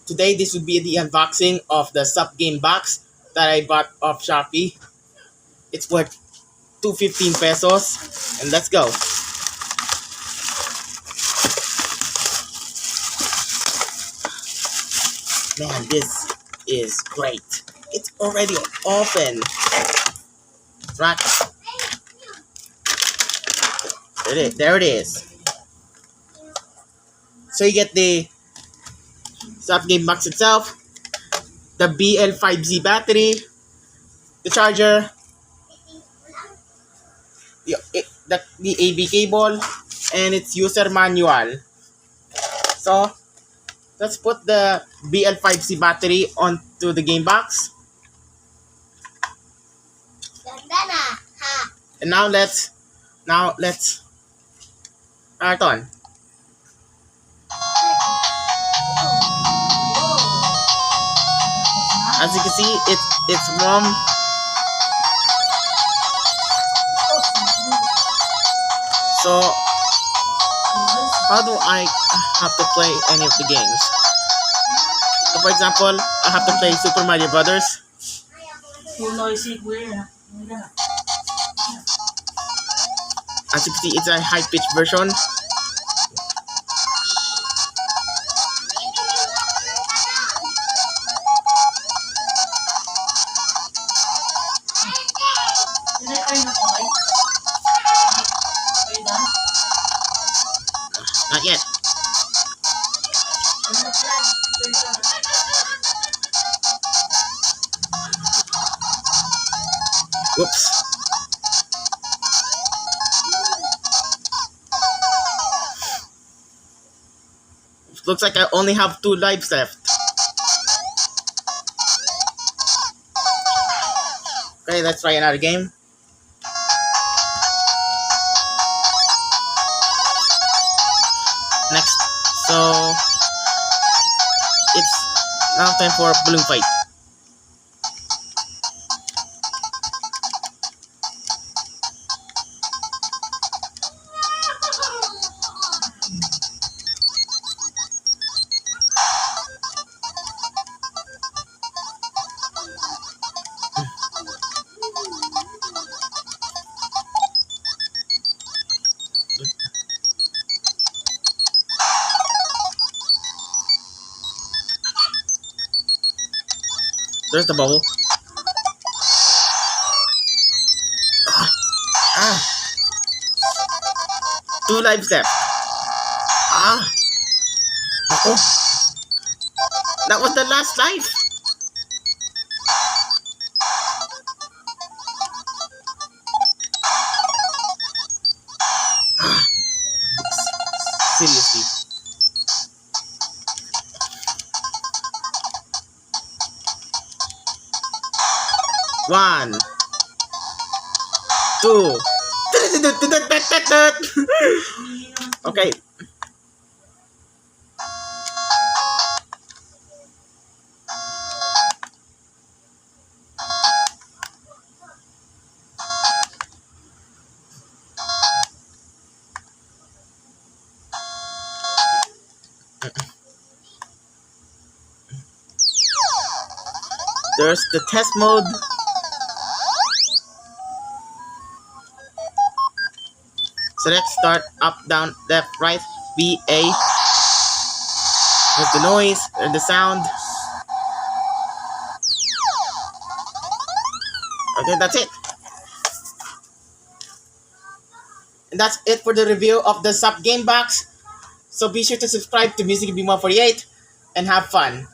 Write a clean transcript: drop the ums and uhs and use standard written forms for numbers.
today this would be the unboxing of the sub game box that I bought off Shopee. It's worth 215 pesos, and let's go. Man, this is great. It's already open. Right. There it is. So you get the sub game box itself, the BL5Z battery, the charger, the AB cable, and its user manual. So let's put the BL5C battery onto the game box. And now let's start on. As you can see, it's warm. So how do I have to play any of the games? So for example, I have to play Super Mario Brothers. As you can see, it's a high-pitched version. Not yet. Whoops. Looks like I only have 2 lives left. Okay, let's try another game. Next, so it's now time for balloon fight. There's the bubble. Ah. 2 lives left. Oh. That was the last life. Seriously. One, 2. Okay. There's the test mode. So let's start up, down, left, right, B, A. There's the noise, and the sound. Okay, that's it. And that's it for the review of the sub game box. So be sure to subscribe to Music&Me 148 and have fun.